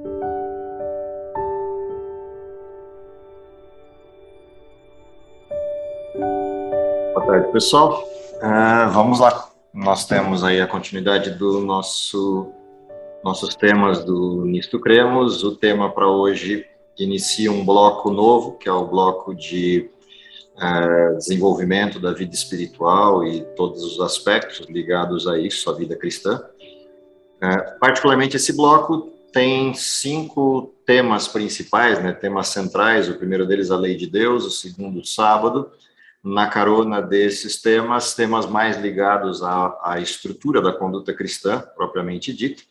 Boa tarde, pessoal. Vamos lá. Nós temos aí a continuidade do nossos temas do Nisto Cremos. O tema para hoje inicia um bloco novo, que é o bloco de desenvolvimento da vida espiritual e todos os aspectos ligados a isso, a vida cristã. Particularmente esse bloco tem 5 temas principais, né, temas centrais. O primeiro deles, a lei de Deus; o segundo, o sábado. Na carona desses temas mais ligados à estrutura da conduta cristã, propriamente dita,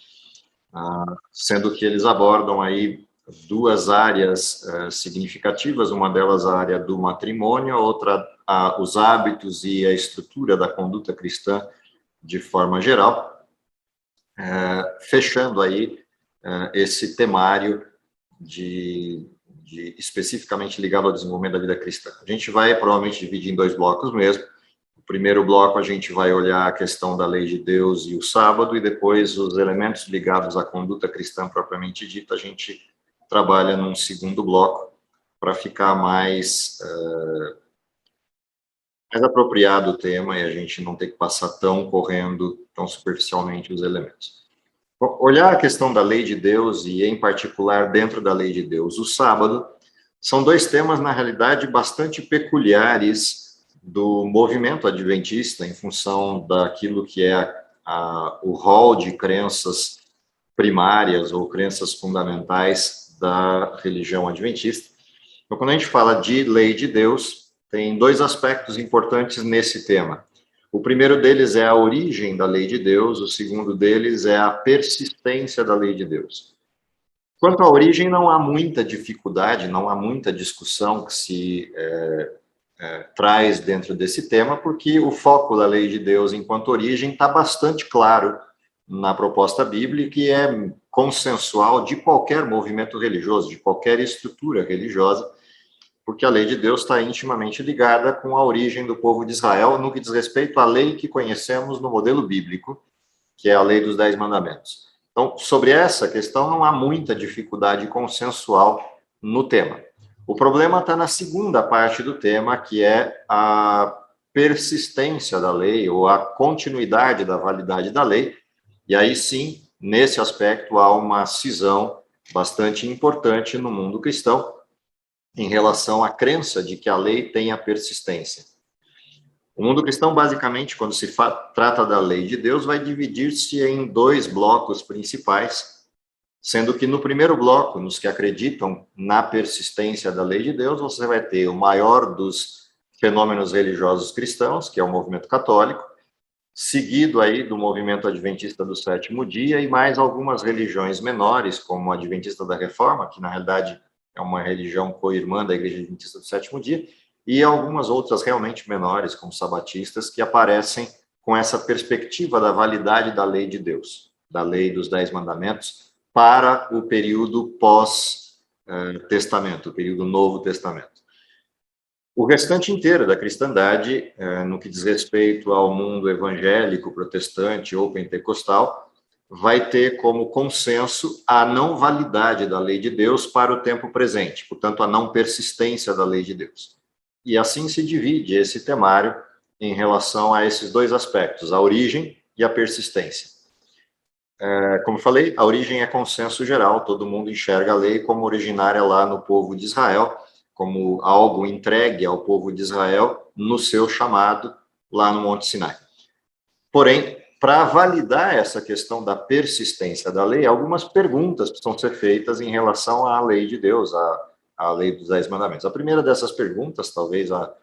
sendo que eles abordam aí 2 áreas significativas, uma delas a área do matrimônio, a outra os hábitos e a estrutura da conduta cristã de forma geral, fechando aí esse temário especificamente ligado ao desenvolvimento da vida cristã. A gente vai provavelmente dividir em 2 blocos mesmo. O primeiro bloco a gente vai olhar a questão da lei de Deus e o sábado, e depois os elementos ligados à conduta cristã propriamente dita, a gente trabalha num segundo bloco para ficar mais apropriado o tema e a gente não ter que passar tão superficialmente os elementos. Olhar a questão da lei de Deus e, em particular, dentro da lei de Deus, o sábado, são 2 temas, na realidade, bastante peculiares do movimento adventista, em função daquilo que é o rol de crenças primárias ou crenças fundamentais da religião adventista. Então, quando a gente fala de lei de Deus, tem 2 aspectos importantes nesse tema. O primeiro deles é a origem da lei de Deus, o segundo deles é a persistência da lei de Deus. Quanto à origem, não há muita dificuldade, não há muita discussão que se traz dentro desse tema, porque o foco da lei de Deus enquanto origem está bastante claro na proposta bíblica e é consensual de qualquer movimento religioso, de qualquer estrutura religiosa, porque a lei de Deus está intimamente ligada com a origem do povo de Israel no que diz respeito à lei que conhecemos no modelo bíblico, que é a lei dos 10 mandamentos. Então, sobre essa questão, não há muita dificuldade consensual no tema. O problema está na segunda parte do tema, que é a persistência da lei, ou a continuidade da validade da lei, e aí sim, nesse aspecto, há uma cisão bastante importante no mundo cristão, em relação à crença de que a lei tenha persistência. O mundo cristão, basicamente, quando se trata da lei de Deus, vai dividir-se em 2 blocos principais, sendo que no primeiro bloco, nos que acreditam na persistência da lei de Deus, você vai ter o maior dos fenômenos religiosos cristãos, que é o movimento católico, seguido aí do movimento adventista do sétimo dia, e mais algumas religiões menores, como o adventista da reforma, que na realidade é uma religião co-irmã da Igreja Adventista do Sétimo Dia, e algumas outras realmente menores, como sabatistas, que aparecem com essa perspectiva da validade da lei de Deus, da lei dos 10 mandamentos, para o período pós-testamento, o período Novo Testamento. O restante inteiro da cristandade, no que diz respeito ao mundo evangélico, protestante ou pentecostal, vai ter como consenso a não validade da lei de Deus para o tempo presente, portanto, a não persistência da lei de Deus. E assim se divide esse temário em relação a esses 2 aspectos, a origem e a persistência. Como falei, a origem é consenso geral, todo mundo enxerga a lei como originária lá no povo de Israel, como algo entregue ao povo de Israel no seu chamado lá no Monte Sinai. Porém, para validar essa questão da persistência da lei, algumas perguntas precisam ser feitas em relação à lei de Deus, à lei dos 10 mandamentos. A primeira dessas perguntas, talvez a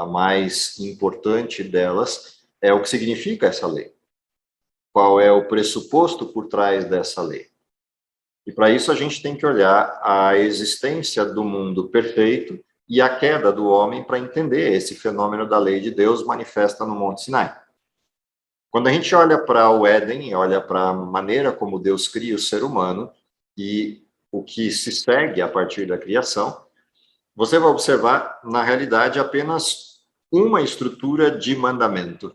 mais importante delas, é o que significa essa lei. Qual é o pressuposto por trás dessa lei? E para isso a gente tem que olhar a existência do mundo perfeito e a queda do homem para entender esse fenômeno da lei de Deus manifesta no Monte Sinai. Quando a gente olha para o Éden, olha para a maneira como Deus cria o ser humano e o que se segue a partir da criação, você vai observar, na realidade, apenas uma estrutura de mandamento.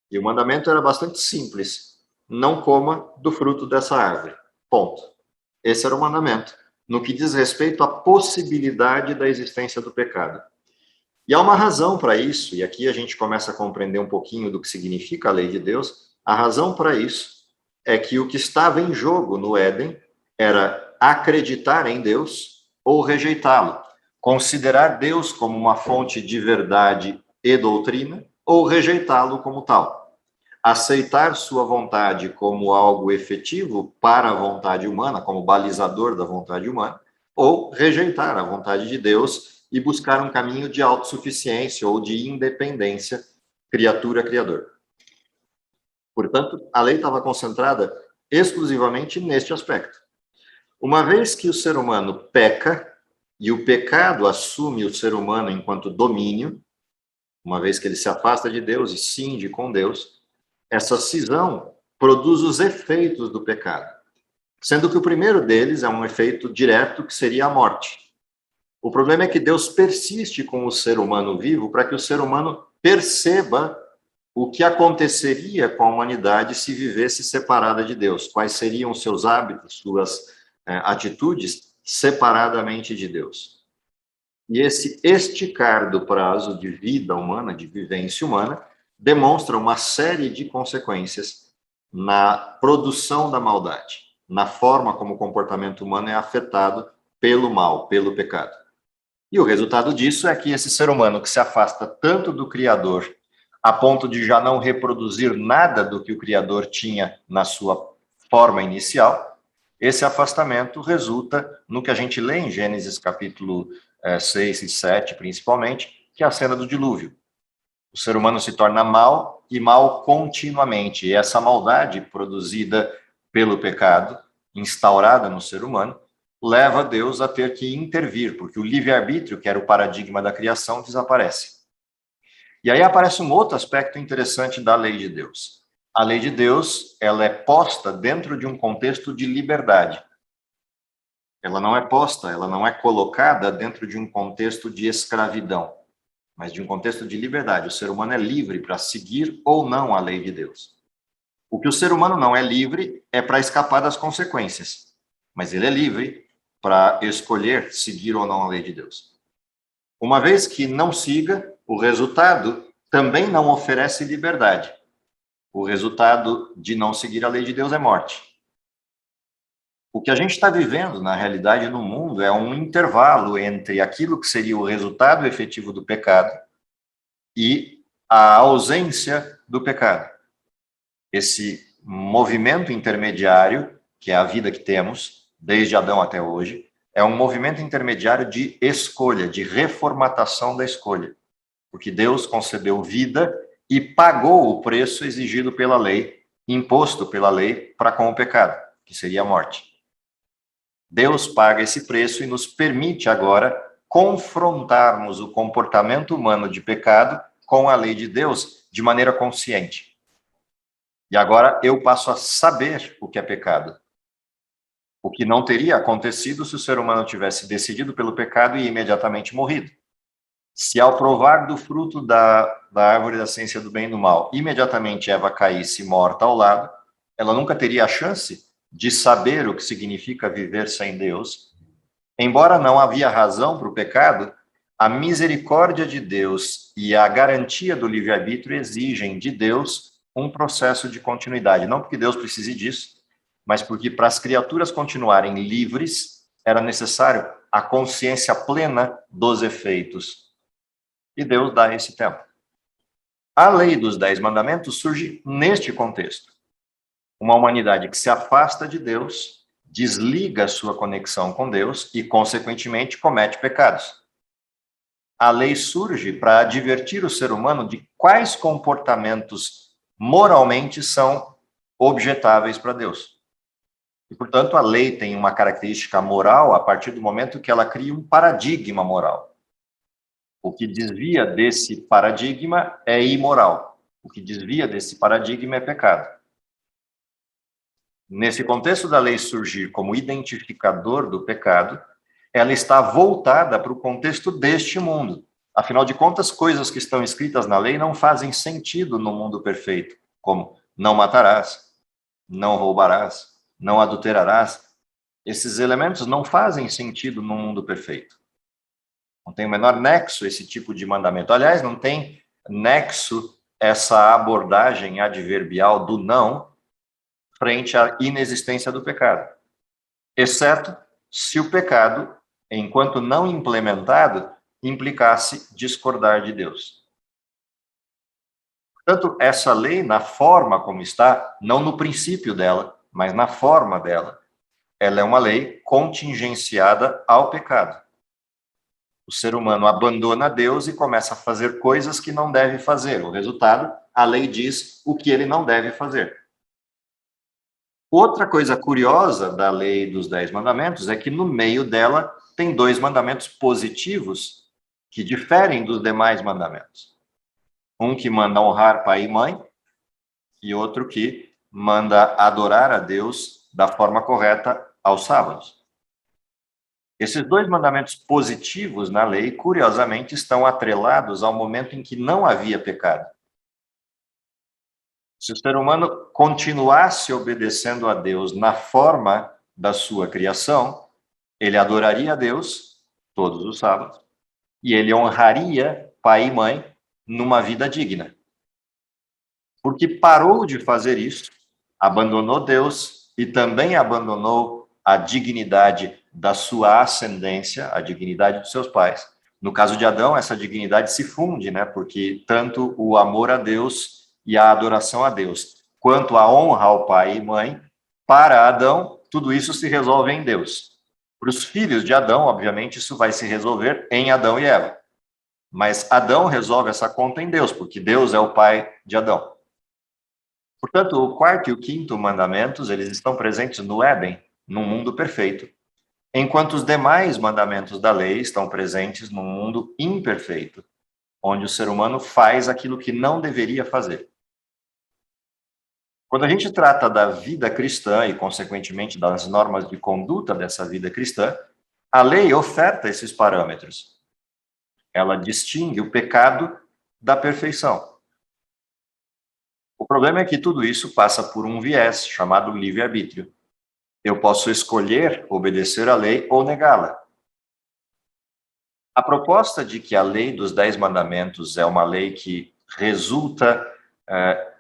E o mandamento era bastante simples: não coma do fruto dessa árvore. Ponto. Esse era o mandamento, no que diz respeito à possibilidade da existência do pecado. E há uma razão para isso, e aqui a gente começa a compreender um pouquinho do que significa a lei de Deus. A razão para isso é que o que estava em jogo no Éden era acreditar em Deus ou rejeitá-lo, considerar Deus como uma fonte de verdade e doutrina ou rejeitá-lo como tal. Aceitar sua vontade como algo efetivo para a vontade humana, como balizador da vontade humana, ou rejeitar a vontade de Deus e buscar um caminho de autossuficiência ou de independência, criatura-criador. Portanto, a lei estava concentrada exclusivamente neste aspecto. Uma vez que o ser humano peca, e o pecado assume o ser humano enquanto domínio, uma vez que ele se afasta de Deus e cinge com Deus, essa cisão produz os efeitos do pecado, sendo que o primeiro deles é um efeito direto, que seria a morte. O problema é que Deus persiste com o ser humano vivo para que o ser humano perceba o que aconteceria com a humanidade se vivesse separada de Deus, quais seriam seus hábitos, suas atitudes separadamente de Deus. E esse esticar do prazo de vida humana, de vivência humana, demonstra uma série de consequências na produção da maldade, na forma como o comportamento humano é afetado pelo mal, pelo pecado. E o resultado disso é que esse ser humano que se afasta tanto do Criador, a ponto de já não reproduzir nada do que o Criador tinha na sua forma inicial, esse afastamento resulta no que a gente lê em Gênesis capítulo 6 e 7, principalmente, que é a cena do dilúvio. O ser humano se torna mal e mal continuamente. E essa maldade produzida pelo pecado, instaurada no ser humano, leva Deus a ter que intervir, porque o livre-arbítrio, que era o paradigma da criação, desaparece. E aí aparece um outro aspecto interessante da lei de Deus. A lei de Deus, ela é posta dentro de um contexto de liberdade. Ela não é posta, ela não é colocada dentro de um contexto de escravidão, mas de um contexto de liberdade. O ser humano é livre para seguir ou não a lei de Deus. O que o ser humano não é livre é para escapar das consequências, mas ele é livre para escolher seguir ou não a lei de Deus. Uma vez que não siga, o resultado também não oferece liberdade. O resultado de não seguir a lei de Deus é morte. O que a gente está vivendo, na realidade, no mundo, é um intervalo entre aquilo que seria o resultado efetivo do pecado e a ausência do pecado. Esse movimento intermediário, que é a vida que temos, desde Adão até hoje, é um movimento intermediário de escolha, de reformatação da escolha. Porque Deus concedeu vida e pagou o preço exigido pela lei, imposto pela lei para com o pecado, que seria a morte. Deus paga esse preço e nos permite agora confrontarmos o comportamento humano de pecado com a lei de Deus de maneira consciente. E agora eu passo a saber o que é pecado. O que não teria acontecido se o ser humano tivesse decidido pelo pecado e imediatamente morrido. Se ao provar do fruto da árvore da ciência do bem e do mal, imediatamente Eva caísse morta ao lado, ela nunca teria a chance de saber o que significa viver sem Deus. Embora não havia razão para o pecado, a misericórdia de Deus e a garantia do livre-arbítrio exigem de Deus um processo de continuidade. Não porque Deus precise disso, mas porque para as criaturas continuarem livres, era necessário a consciência plena dos efeitos. E Deus dá esse tempo. A lei dos 10 mandamentos surge neste contexto. Uma humanidade que se afasta de Deus, desliga a sua conexão com Deus e, consequentemente, comete pecados. A lei surge para advertir o ser humano de quais comportamentos moralmente são objetáveis para Deus. E, portanto, a lei tem uma característica moral a partir do momento que ela cria um paradigma moral. O que desvia desse paradigma é imoral. O que desvia desse paradigma é pecado. Nesse contexto da lei surgir como identificador do pecado, ela está voltada para o contexto deste mundo. Afinal de contas, coisas que estão escritas na lei não fazem sentido no mundo perfeito, como não matarás, não roubarás, não adulterarás. Esses elementos não fazem sentido num mundo perfeito. Não tem o menor nexo esse tipo de mandamento. Aliás, não tem nexo essa abordagem adverbial do não frente à inexistência do pecado. Exceto se o pecado, enquanto não implementado, implicasse discordar de Deus. Portanto, essa lei, na forma como está, não no princípio dela, mas na forma dela, ela é uma lei contingenciada ao pecado. O ser humano abandona Deus e começa a fazer coisas que não deve fazer. O resultado, a lei diz o que ele não deve fazer. Outra coisa curiosa da lei dos 10 mandamentos é que no meio dela tem 2 mandamentos positivos que diferem dos demais mandamentos. Um que manda honrar pai e mãe e outro que manda adorar a Deus da forma correta aos sábados. Esses 2 mandamentos positivos na lei, curiosamente, estão atrelados ao momento em que não havia pecado. Se o ser humano continuasse obedecendo a Deus na forma da sua criação, ele adoraria a Deus todos os sábados e ele honraria pai e mãe numa vida digna. Porque parou de fazer isso, abandonou Deus e também abandonou a dignidade da sua ascendência, a dignidade dos seus pais. No caso de Adão, essa dignidade se funde, né? Porque tanto o amor a Deus e a adoração a Deus, quanto a honra ao pai e mãe, para Adão, tudo isso se resolve em Deus. Para os filhos de Adão, obviamente, isso vai se resolver em Adão e Eva. Mas Adão resolve essa conta em Deus, porque Deus é o pai de Adão. Portanto, o quarto e o quinto mandamentos, eles estão presentes no Éden, num mundo perfeito, enquanto os demais mandamentos da lei estão presentes num mundo imperfeito, onde o ser humano faz aquilo que não deveria fazer. Quando a gente trata da vida cristã e, consequentemente, das normas de conduta dessa vida cristã, a lei oferta esses parâmetros. Ela distingue o pecado da perfeição. O problema é que tudo isso passa por um viés chamado livre-arbítrio. Eu posso escolher obedecer à lei ou negá-la. A proposta de que a lei dos 10 mandamentos é uma lei que resulta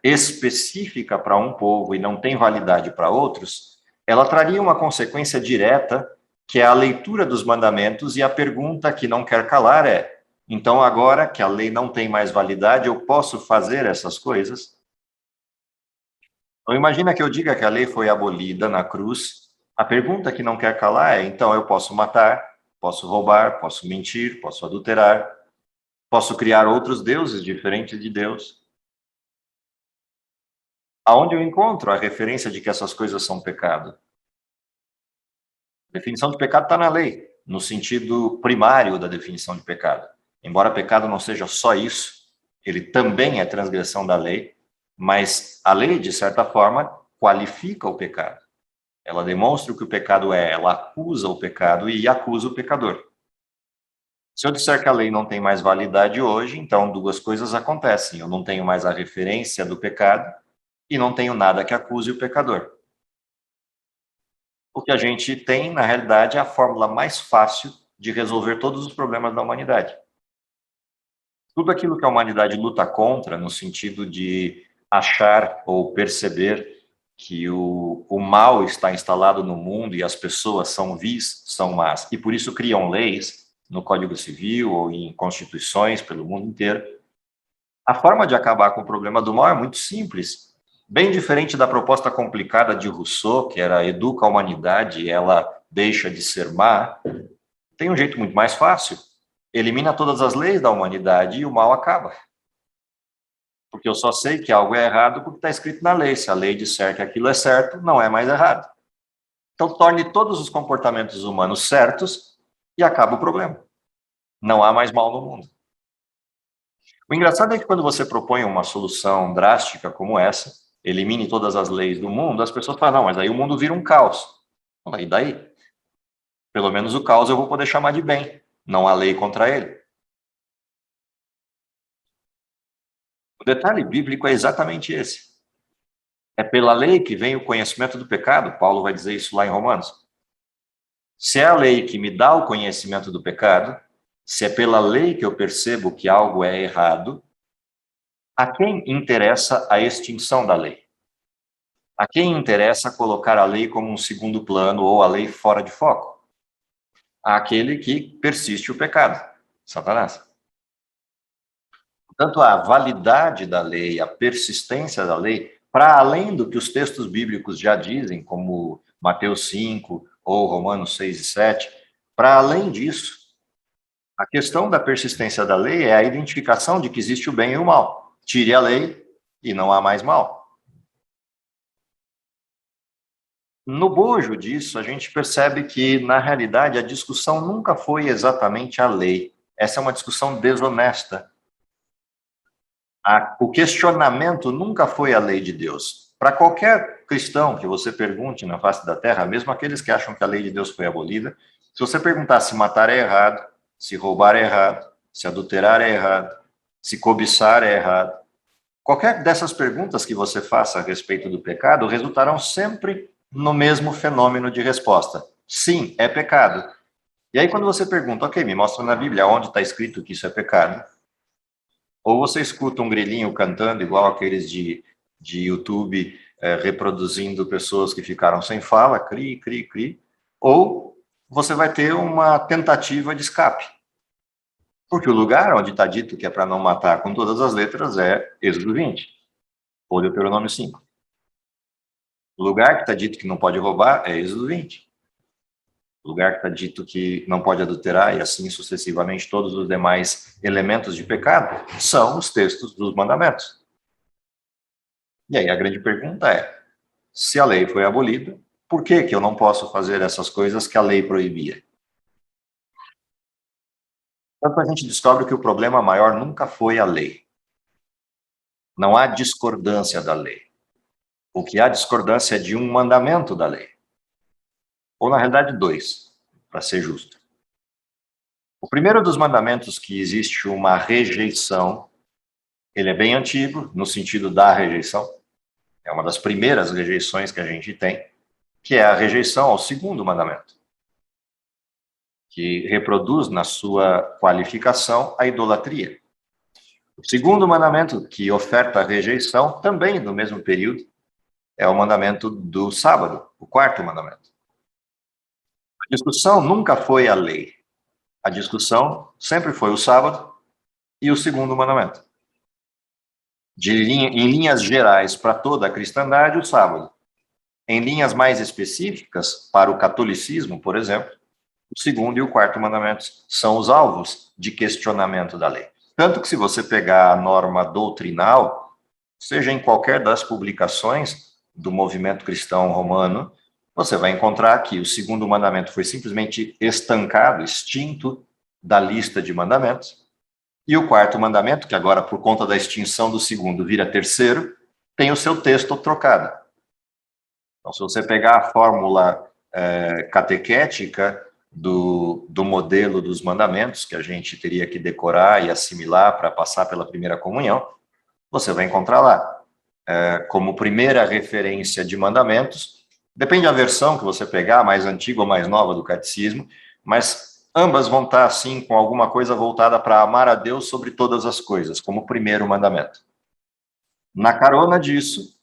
específica para um povo e não tem validade para outros, ela traria uma consequência direta, que é a leitura dos mandamentos, e a pergunta que não quer calar é: então agora que a lei não tem mais validade, eu posso fazer essas coisas? Então imagina que eu diga que a lei foi abolida na cruz. A pergunta que não quer calar é: então eu posso matar, posso roubar, posso mentir, posso adulterar, posso criar outros deuses diferentes de Deus? Aonde eu encontro a referência de que essas coisas são pecado? A definição de pecado está na lei, no sentido primário da definição de pecado. Embora pecado não seja só isso, ele também é transgressão da lei, mas a lei, de certa forma, qualifica o pecado. Ela demonstra o que o pecado é, ela acusa o pecado e acusa o pecador. Se eu disser que a lei não tem mais validade hoje, então 2 coisas acontecem. Eu não tenho mais a referência do pecado e não tenho nada que acuse o pecador. O que a gente tem, na realidade, é a fórmula mais fácil de resolver todos os problemas da humanidade. Tudo aquilo que a humanidade luta contra, no sentido de achar ou perceber que o mal está instalado no mundo e as pessoas são vis, são más, e por isso criam leis no Código Civil ou em constituições pelo mundo inteiro. A forma de acabar com o problema do mal é muito simples, bem diferente da proposta complicada de Rousseau, que era educa a humanidade e ela deixa de ser má. Tem um jeito muito mais fácil: elimina todas as leis da humanidade e o mal acaba. Porque eu só sei que algo é errado porque está escrito na lei. Se a lei disser que aquilo é certo, não é mais errado. Então, torne todos os comportamentos humanos certos e acaba o problema. Não há mais mal no mundo. O engraçado é que quando você propõe uma solução drástica como essa, elimine todas as leis do mundo, as pessoas falam: não, mas aí o mundo vira um caos. E daí? Pelo menos o caos eu vou poder chamar de bem. Não há lei contra ele. O detalhe bíblico é exatamente esse. É pela lei que vem o conhecimento do pecado. Paulo vai dizer isso lá em Romanos. Se é a lei que me dá o conhecimento do pecado, se é pela lei que eu percebo que algo é errado, a quem interessa a extinção da lei? A quem interessa colocar a lei como um segundo plano ou a lei fora de foco? Àquele que persiste o pecado, Satanás. Portanto, a validade da lei, a persistência da lei, para além do que os textos bíblicos já dizem, como Mateus 5 ou Romanos 6 e 7, para além disso, a questão da persistência da lei é a identificação de que existe o bem e o mal. Tire a lei e não há mais mal. No bojo disso, a gente percebe que, na realidade, a discussão nunca foi exatamente a lei. Essa é uma discussão desonesta. O questionamento nunca foi a lei de Deus. Para qualquer cristão que você pergunte na face da terra, mesmo aqueles que acham que a lei de Deus foi abolida, se você perguntar se matar é errado, se roubar é errado, se adulterar é errado, se cobiçar é errado, qualquer dessas perguntas que você faça a respeito do pecado resultarão sempre no mesmo fenômeno de resposta. Sim, é pecado. E aí, quando você pergunta, ok, me mostra na Bíblia onde está escrito que isso é pecado, ou você escuta um grilinho cantando, igual aqueles de YouTube, reproduzindo pessoas que ficaram sem fala, cri, cri, cri, ou você vai ter uma tentativa de escape. Porque o lugar onde está dito que é para não matar com todas as letras é Êxodo 20, ou Deuteronômio 5. O lugar que está dito que não pode roubar é Êxodo 20. O lugar que está dito que não pode adulterar, e assim sucessivamente todos os demais elementos de pecado, são os textos dos mandamentos. E aí a grande pergunta é, se a lei foi abolida, por que que eu não posso fazer essas coisas que a lei proibia? Então a gente descobre que o problema maior nunca foi a lei. Não há discordância da lei. O que há discordância é de um mandamento da lei. Ou, na realidade, dois, para ser justo. O primeiro dos mandamentos que existe uma rejeição, ele é bem antigo, no sentido da rejeição. É uma das primeiras rejeições que a gente tem, que é a rejeição ao segundo mandamento, que reproduz na sua qualificação a idolatria. O segundo mandamento, que oferta a rejeição, também no mesmo período, é o mandamento do sábado, o quarto mandamento. A discussão nunca foi a lei. A discussão sempre foi o sábado e o segundo mandamento. Em linhas gerais, para toda a cristandade, o sábado. Em linhas mais específicas, para o catolicismo, por exemplo, o segundo e o quarto mandamentos são os alvos de questionamento da lei. Tanto que, se você pegar a norma doutrinal, seja em qualquer das publicações do movimento cristão romano, você vai encontrar que o segundo mandamento foi simplesmente estancado, extinto da lista de mandamentos, e o quarto mandamento, que agora, por conta da extinção do segundo, vira terceiro, tem o seu texto trocado. Então, se você pegar a fórmula catequética do modelo dos mandamentos, que a gente teria que decorar e assimilar para passar pela primeira comunhão, você vai encontrar lá, como primeira referência de mandamentos, depende da versão que você pegar, mais antiga ou mais nova do catecismo, mas ambas vão estar, assim, com alguma coisa voltada para amar a Deus sobre todas as coisas, como primeiro mandamento. Na carona disso,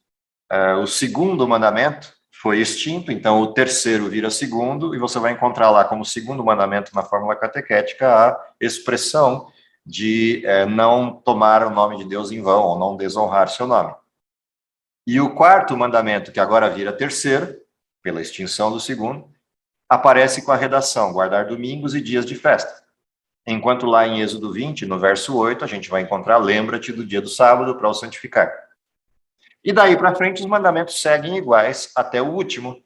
o segundo mandamento foi extinto, então o terceiro vira segundo, e você vai encontrar lá como segundo mandamento na fórmula catequética a expressão de não tomar o nome de Deus em vão, ou não desonrar seu nome. E o quarto mandamento, que agora vira terceiro, pela extinção do segundo, aparece com a redação, guardar domingos e dias de festa. Enquanto lá em Êxodo 20, no verso 8, a gente vai encontrar, lembra-te do dia do sábado para o santificar. E daí para frente os mandamentos seguem iguais até o último.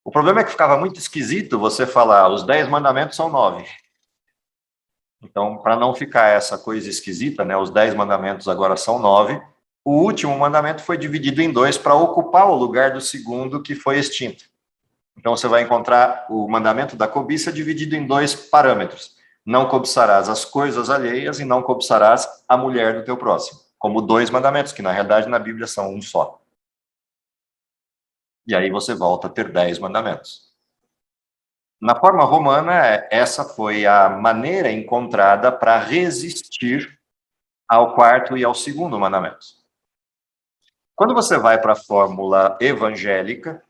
O problema é que ficava muito esquisito você falar, os 10 mandamentos são 9. Então, para não ficar essa coisa esquisita, né, os 10 mandamentos agora são 9, o último mandamento foi dividido em 2 para ocupar o lugar do segundo que foi extinto. Então, você vai encontrar o mandamento da cobiça dividido em 2 parâmetros. Não cobiçarás as coisas alheias e não cobiçarás a mulher do teu próximo. Como 2 mandamentos, que na realidade na Bíblia são um só. E aí você volta a ter 10 mandamentos. Na forma romana, essa foi a maneira encontrada para resistir ao quarto e ao segundo mandamento. Quando você vai para a fórmula evangélica,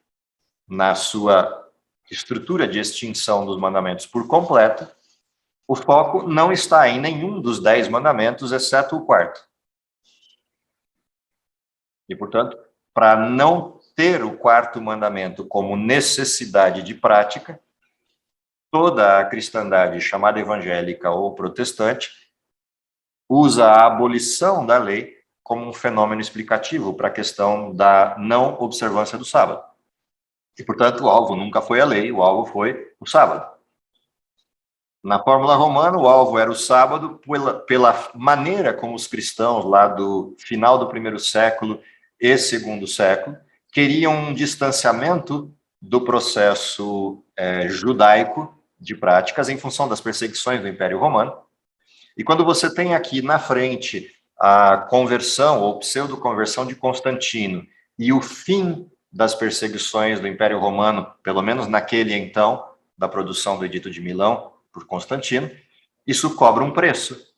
na sua estrutura de extinção dos mandamentos por completo, o foco não está em nenhum dos 10 mandamentos, exceto o quarto. E, portanto, para não ter o quarto mandamento como necessidade de prática, toda a cristandade chamada evangélica ou protestante usa a abolição da lei como um fenômeno explicativo para a questão da não observância do sábado. E, portanto, o alvo nunca foi a lei, o alvo foi o sábado. Na fórmula romana, o alvo era o sábado pela maneira como os cristãos lá do final do primeiro século e segundo século queriam um distanciamento do processo judaico de práticas em função das perseguições do Império Romano. E quando você tem aqui na frente a conversão ou pseudo-conversão de Constantino e o fim das perseguições do Império Romano, pelo menos naquele então, da produção do Edito de Milão por Constantino, isso cobra um preço.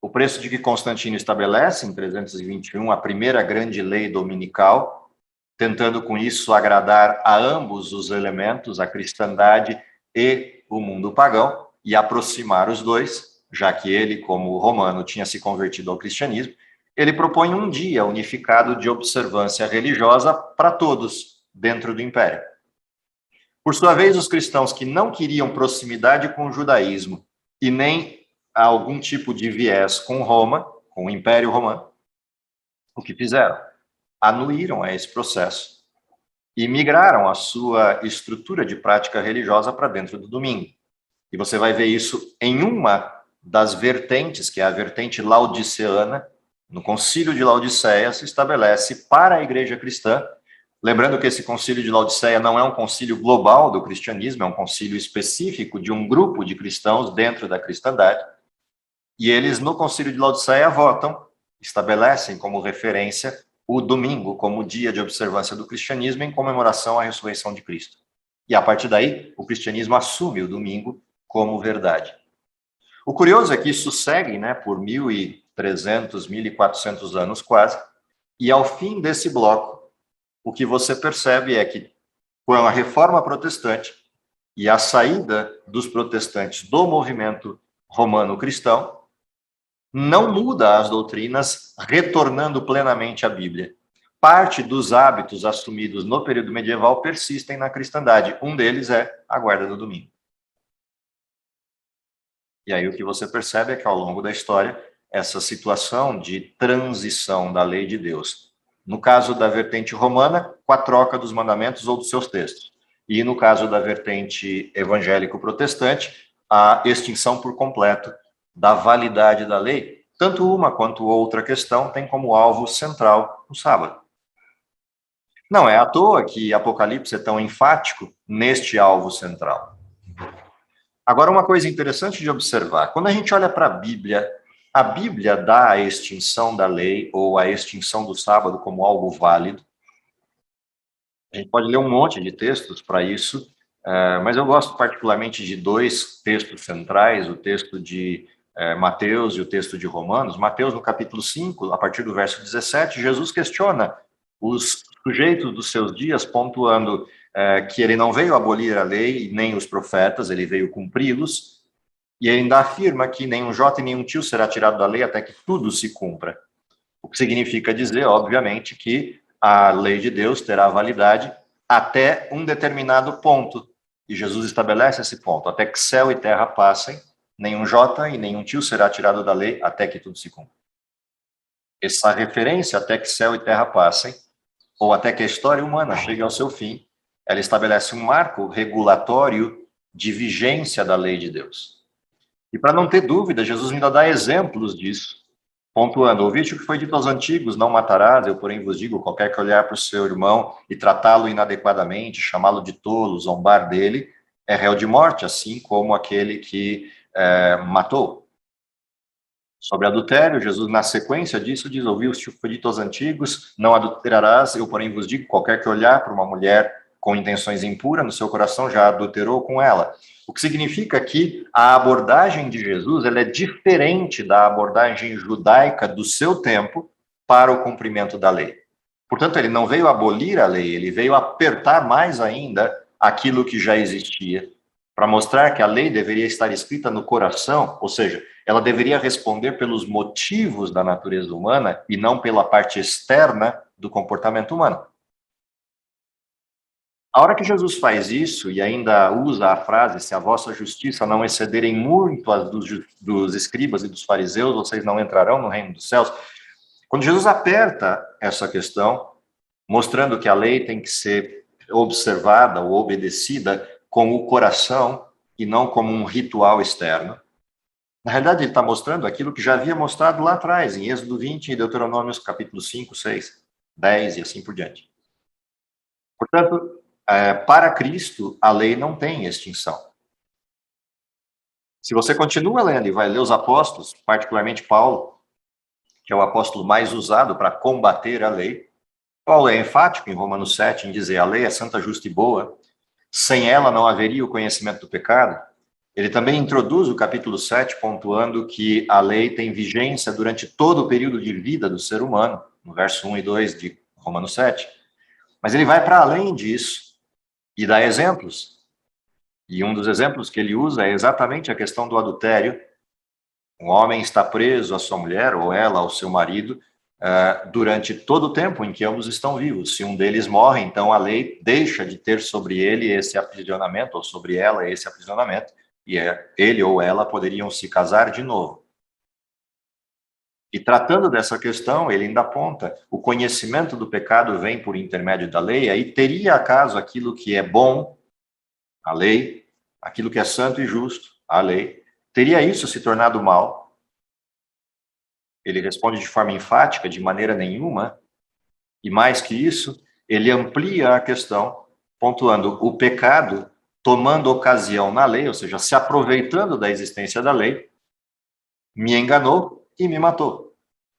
O preço de que Constantino estabelece, em 321, a primeira grande lei dominical, tentando com isso agradar a ambos os elementos, a cristandade e o mundo pagão, e aproximar os dois, já que ele, como romano, tinha se convertido ao cristianismo, ele propõe um dia unificado de observância religiosa para todos dentro do império. Por sua vez, os cristãos que não queriam proximidade com o judaísmo e nem algum tipo de viés com Roma, com o Império Romano, o que fizeram? Anuíram a esse processo e migraram a sua estrutura de prática religiosa para dentro do domingo. E você vai ver isso em uma das vertentes, que é a vertente laodiceana. No Concílio de Laodiceia se estabelece para a igreja cristã. Lembrando que esse concílio de Laodiceia não é um concílio global do cristianismo, é um concílio específico de um grupo de cristãos dentro da cristandade. E eles, no concílio de Laodiceia, votam, estabelecem como referência o domingo como dia de observância do cristianismo em comemoração à ressurreição de Cristo. E a partir daí, o cristianismo assume o domingo como verdade. O curioso é que isso segue, por 1.300, 1.400 anos quase, e ao fim desse bloco, o que você percebe é que, com a reforma protestante e a saída dos protestantes do movimento romano-cristão, não muda as doutrinas, retornando plenamente à Bíblia. Parte dos hábitos assumidos no período medieval persistem na cristandade. Um deles é a guarda do domingo. E aí o que você percebe é que, ao longo da história, essa situação de transição da lei de Deus, no caso da vertente romana, com a troca dos mandamentos ou dos seus textos. E no caso da vertente evangélico-protestante, a extinção por completo da validade da lei. Tanto uma quanto outra questão tem como alvo central o sábado. Não é à toa que Apocalipse é tão enfático neste alvo central. Agora, uma coisa interessante de observar, quando a gente olha para a Bíblia dá a extinção da lei ou a extinção do sábado como algo válido. A gente pode ler um monte de textos para isso, mas eu gosto particularmente de dois textos centrais, o texto de Mateus e o texto de Romanos. Mateus, no capítulo 5, a partir do verso 17, Jesus questiona os sujeitos dos seus dias, pontuando que ele não veio abolir a lei nem os profetas, ele veio cumpri-los. E ainda afirma que nenhum jota e nenhum tio será tirado da lei até que tudo se cumpra. O que significa dizer, obviamente, que a lei de Deus terá validade até um determinado ponto. E Jesus estabelece esse ponto. Até que céu e terra passem, nenhum jota e nenhum tio será tirado da lei até que tudo se cumpra. Essa referência, até que céu e terra passem, ou até que a história humana chegue ao seu fim, ela estabelece um marco regulatório de vigência da lei de Deus. E para não ter dúvida, Jesus ainda dá exemplos disso, pontuando: ouviste o que foi dito aos antigos, não matarás, eu porém vos digo, qualquer que olhar para o seu irmão e tratá-lo inadequadamente, chamá-lo de tolo, zombar dele, é réu de morte, assim como aquele que matou. Sobre adultério, Jesus, na sequência disso, diz: ouviste o que foi dito aos antigos, não adulterarás, eu porém vos digo, qualquer que olhar para uma mulher com intenções impuras no seu coração, já adulterou com ela. O que significa que a abordagem de Jesus ela é diferente da abordagem judaica do seu tempo para o cumprimento da lei. Portanto, ele não veio abolir a lei, ele veio apertar mais ainda aquilo que já existia, para mostrar que a lei deveria estar escrita no coração, ou seja, ela deveria responder pelos motivos da natureza humana e não pela parte externa do comportamento humano. A hora que Jesus faz isso e ainda usa a frase, se a vossa justiça não excederem muito as dos escribas e dos fariseus, vocês não entrarão no reino dos céus. Quando Jesus aperta essa questão, mostrando que a lei tem que ser observada ou obedecida com o coração e não como um ritual externo, na realidade ele está mostrando aquilo que já havia mostrado lá atrás, em Êxodo 20 e Deuteronômio capítulo 5, 6, 10 e assim por diante. Portanto, para Cristo, a lei não tem extinção. Se você continua lendo e vai ler os apóstolos, particularmente Paulo, que é o apóstolo mais usado para combater a lei, Paulo é enfático em Romanos 7 em dizer a lei é santa, justa e boa, sem ela não haveria o conhecimento do pecado. Ele também introduz o capítulo 7 pontuando que a lei tem vigência durante todo o período de vida do ser humano, no verso 1 e 2 de Romanos 7. Mas ele vai para além disso e dá exemplos. E um dos exemplos que ele usa é exatamente a questão do adultério. Um homem está preso à sua mulher, ou ela ao seu marido, durante todo o tempo em que ambos estão vivos. Se um deles morre, então a lei deixa de ter sobre ele esse aprisionamento, ou sobre ela esse aprisionamento, e ele ou ela poderiam se casar de novo. E tratando dessa questão, ele ainda aponta, o conhecimento do pecado vem por intermédio da lei, aí teria acaso aquilo que é bom, a lei, aquilo que é santo e justo, a lei, teria isso se tornado mal? Ele responde de forma enfática, de maneira nenhuma, e mais que isso, ele amplia a questão, pontuando o pecado, tomando ocasião na lei, ou seja, se aproveitando da existência da lei, me enganou e me matou.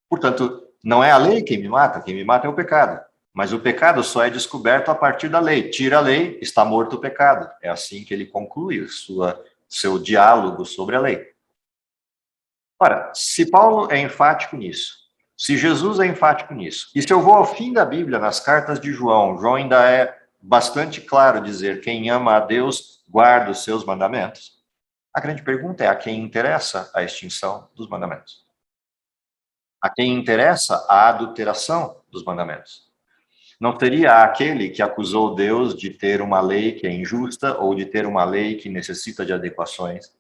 Portanto, não é a lei quem me mata é o pecado. Mas o pecado só é descoberto a partir da lei. Tira a lei, está morto o pecado. É assim que ele conclui seu diálogo sobre a lei. Ora, se Paulo é enfático nisso, se Jesus é enfático nisso, e se eu vou ao fim da Bíblia, nas cartas de João, João ainda é bastante claro dizer quem ama a Deus guarda os seus mandamentos. A grande pergunta é a quem interessa a extinção dos mandamentos? A quem interessa a adulteração dos mandamentos? Não seria aquele que acusou Deus de ter uma lei que é injusta ou de ter uma lei que necessita de adequações?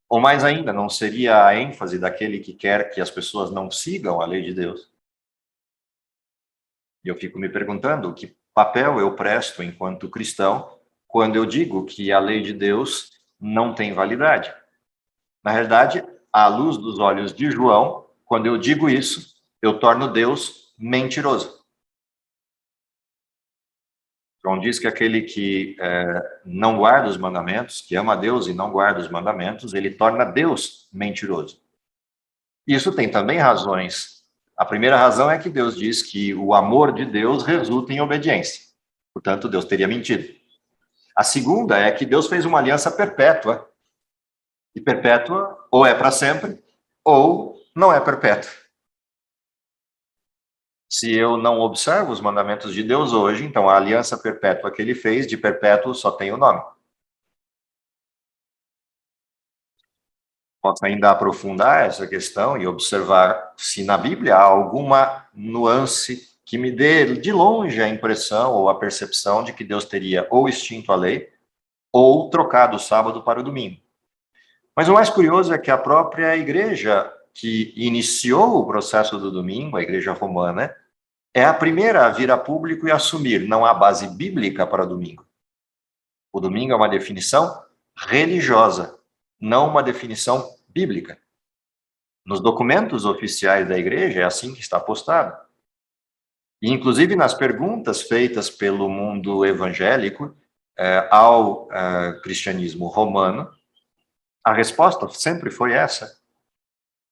Ou mais ainda, não seria a ênfase daquele que quer que as pessoas não sigam a lei de Deus? E eu fico me perguntando que papel eu presto enquanto cristão quando eu digo que a lei de Deus não tem validade. Na realidade, à luz dos olhos de João, quando eu digo isso, eu torno Deus mentiroso. João diz que aquele que não guarda os mandamentos, que ama a Deus e não guarda os mandamentos, ele torna Deus mentiroso. Isso tem também razões. A primeira razão é que Deus diz que o amor de Deus resulta em obediência. Portanto, Deus teria mentido. A segunda é que Deus fez uma aliança perpétua. E perpétua ou é para sempre, ou não é perpétua. Se eu não observo os mandamentos de Deus hoje, então a aliança perpétua que ele fez, de perpétuo, só tem o nome. Posso ainda aprofundar essa questão e observar se na Bíblia há alguma nuance que me dê de longe a impressão ou a percepção de que Deus teria ou extinto a lei ou trocado o sábado para o domingo. Mas o mais curioso é que a própria igreja que iniciou o processo do domingo, a igreja romana, é a primeira a vir a público e assumir, não há base bíblica para o domingo. O domingo é uma definição religiosa, não uma definição bíblica. Nos documentos oficiais da igreja é assim que está postado. E, inclusive, nas perguntas feitas pelo mundo evangélico ao cristianismo romano, a resposta sempre foi essa.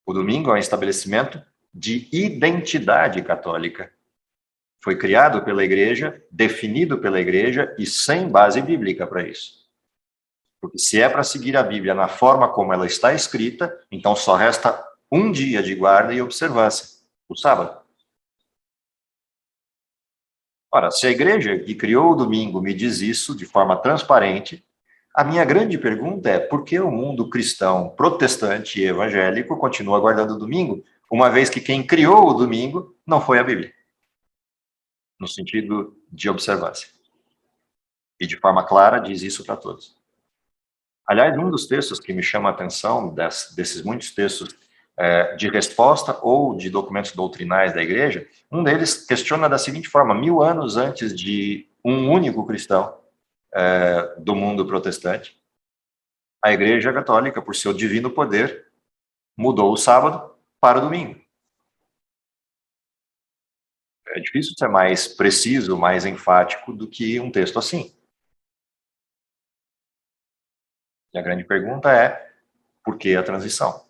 O domingo é um estabelecimento de identidade católica. Foi criado pela igreja, definido pela igreja e sem base bíblica para isso. Porque se é para seguir a Bíblia na forma como ela está escrita, então só resta um dia de guarda e observância, o sábado. Ora, se a igreja que criou o domingo me diz isso de forma transparente, a minha grande pergunta é por que o mundo cristão, protestante e evangélico continua guardando o domingo, uma vez que quem criou o domingo não foi a Bíblia, no sentido de observância. E de forma clara diz isso para todos. Aliás, um dos textos que me chama a atenção, desses muitos textos de resposta ou de documentos doutrinais da igreja, um deles questiona da seguinte forma: 1000 anos antes de um único cristão do mundo protestante, a igreja católica, por seu divino poder, mudou o sábado para o domingo. É difícil ser mais preciso, mais enfático do que um texto assim. E a grande pergunta é, por que a transição?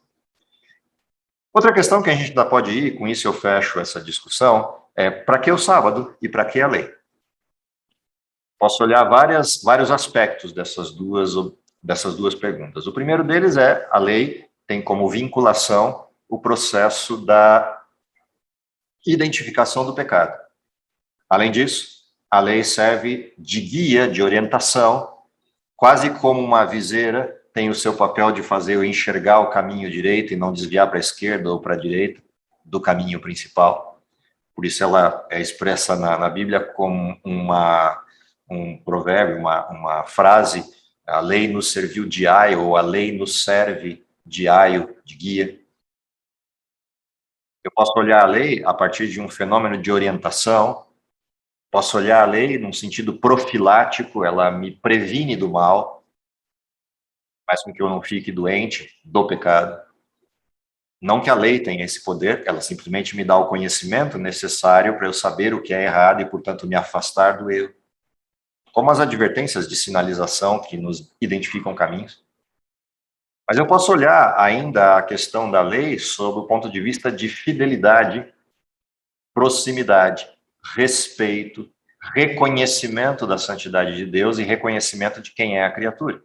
Outra questão que a gente ainda pode ir, com isso eu fecho essa discussão, é para que o sábado e para que a lei? Posso olhar vários aspectos dessas duas perguntas. O primeiro deles é, a lei tem como vinculação o processo da identificação do pecado. Além disso, a lei serve de guia, de orientação, quase como uma viseira tem o seu papel de fazer eu enxergar o caminho direito e não desviar para a esquerda ou para a direita do caminho principal. Por isso ela é expressa na Bíblia como um provérbio, uma frase: a lei nos serviu de aio, ou a lei nos serve de aio, de guia. Eu posso olhar a lei a partir de um fenômeno de orientação, posso olhar a lei num sentido profilático, ela me previne do mal, faz com que eu não fique doente do pecado. Não que a lei tenha esse poder, ela simplesmente me dá o conhecimento necessário para eu saber o que é errado e, portanto, me afastar do erro. Como as advertências de sinalização que nos identificam caminhos. Mas eu posso olhar ainda a questão da lei sob o ponto de vista de fidelidade, proximidade, respeito, reconhecimento da santidade de Deus e reconhecimento de quem é a criatura.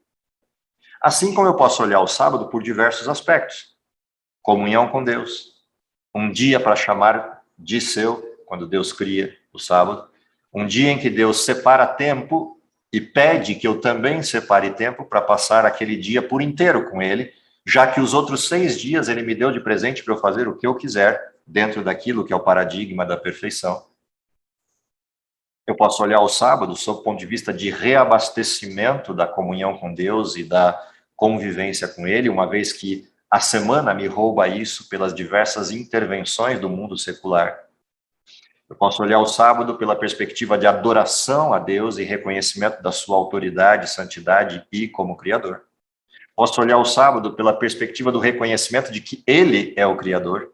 Assim como eu posso olhar o sábado por diversos aspectos. Comunhão com Deus, um dia para chamar de seu, quando Deus cria o sábado, um dia em que Deus separa tempo e pede que eu também separe tempo para passar aquele dia por inteiro com Ele, já que os outros 6 dias Ele me deu de presente para eu fazer o que eu quiser, dentro daquilo que é o paradigma da perfeição. Eu posso olhar o sábado sob o ponto de vista de reabastecimento da comunhão com Deus e da convivência com Ele, uma vez que a semana me rouba isso pelas diversas intervenções do mundo secular. Eu posso olhar o sábado pela perspectiva de adoração a Deus e reconhecimento da sua autoridade, santidade e como Criador. Posso olhar o sábado pela perspectiva do reconhecimento de que Ele é o Criador.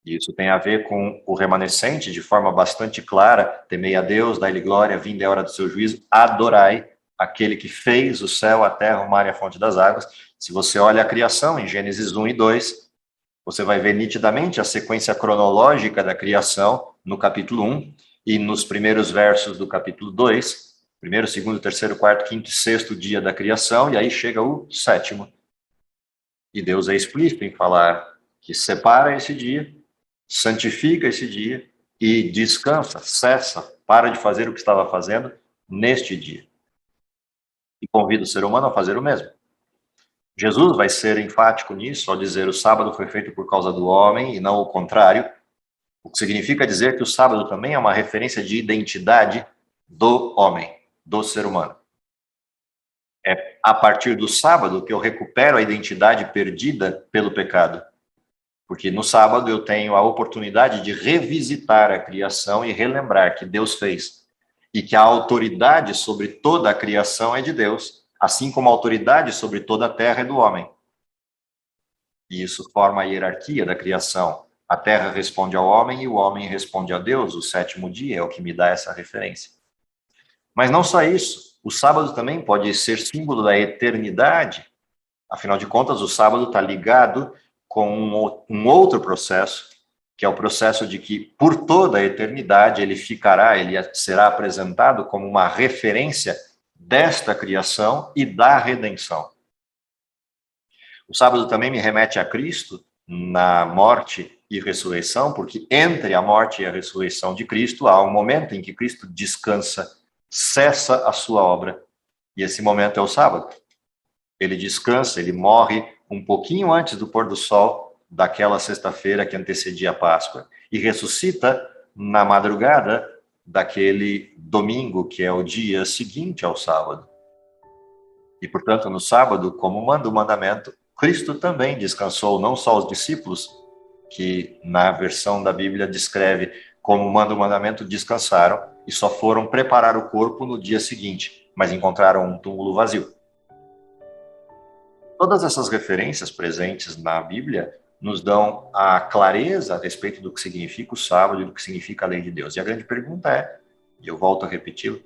Isso tem a ver com o remanescente, de forma bastante clara: temei a Deus, dai-lhe glória, vinde a hora do seu juízo, adorai aquele que fez o céu, a terra, o mar e a fonte das águas. Se você olha a criação, em Gênesis 1 e 2, você vai ver nitidamente a sequência cronológica da criação no capítulo 1 e nos primeiros versos do capítulo 2, primeiro, segundo, terceiro, quarto, quinto e sexto dia da criação, e aí chega o 7º. E Deus é explícito em falar que separa esse dia, santifica esse dia e descansa, cessa, para de fazer o que estava fazendo neste dia. E convida o ser humano a fazer o mesmo. Jesus vai ser enfático nisso ao dizer: o sábado foi feito por causa do homem e não o contrário, o que significa dizer que o sábado também é uma referência de identidade do homem, do ser humano. É a partir do sábado que eu recupero a identidade perdida pelo pecado, porque no sábado eu tenho a oportunidade de revisitar a criação e relembrar que Deus fez, e que a autoridade sobre toda a criação é de Deus, assim como a autoridade sobre toda a terra é do homem. E isso forma a hierarquia da criação. A terra responde ao homem e o homem responde a Deus. O 7º dia é o que me dá essa referência. Mas não só isso, o sábado também pode ser símbolo da eternidade. Afinal de contas, o sábado está ligado com um outro processo, que é o processo de que, por toda a eternidade, ele será apresentado como uma referência desta criação e da redenção. O sábado também me remete a Cristo na morte e ressurreição, porque entre a morte e a ressurreição de Cristo há um momento em que Cristo descansa, cessa a sua obra, e esse momento é o sábado. Ele descansa, ele morre um pouquinho antes do pôr do sol daquela sexta-feira que antecedia a Páscoa, e ressuscita na madrugada daquele domingo, que é o dia seguinte ao sábado. E, portanto, no sábado, como manda o mandamento, Cristo também descansou, não só os discípulos, que na versão da Bíblia descreve como manda o mandamento, descansaram e só foram preparar o corpo no dia seguinte, mas encontraram um túmulo vazio. Todas essas referências presentes na Bíblia nos dão a clareza a respeito do que significa o sábado e do que significa a lei de Deus. E a grande pergunta é, e eu volto a repeti-lo,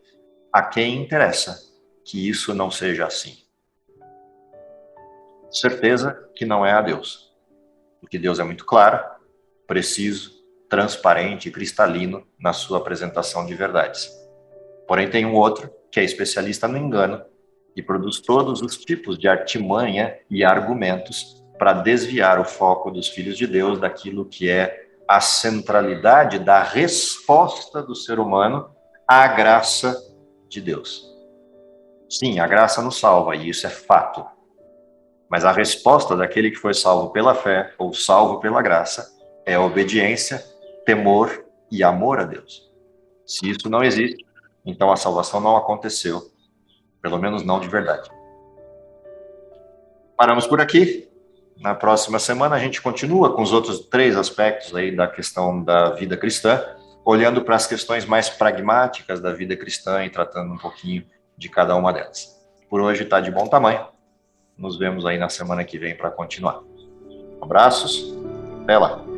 a quem interessa que isso não seja assim? Certeza que não é a Deus, porque Deus é muito claro, preciso, transparente e cristalino na sua apresentação de verdades. Porém, tem um outro que é especialista no engano e produz todos os tipos de artimanha e argumentos para desviar o foco dos filhos de Deus daquilo que é a centralidade da resposta do ser humano à graça de Deus. Sim, a graça nos salva, e isso é fato. Mas a resposta daquele que foi salvo pela fé, ou salvo pela graça, é obediência, temor e amor a Deus. Se isso não existe, então a salvação não aconteceu, pelo menos não de verdade. Paramos por aqui. Na próxima semana a gente continua com os outros 3 aspectos aí da questão da vida cristã, olhando para as questões mais pragmáticas da vida cristã e tratando um pouquinho de cada uma delas. Por hoje está de bom tamanho. Nos vemos aí na semana que vem para continuar. Abraços, até lá.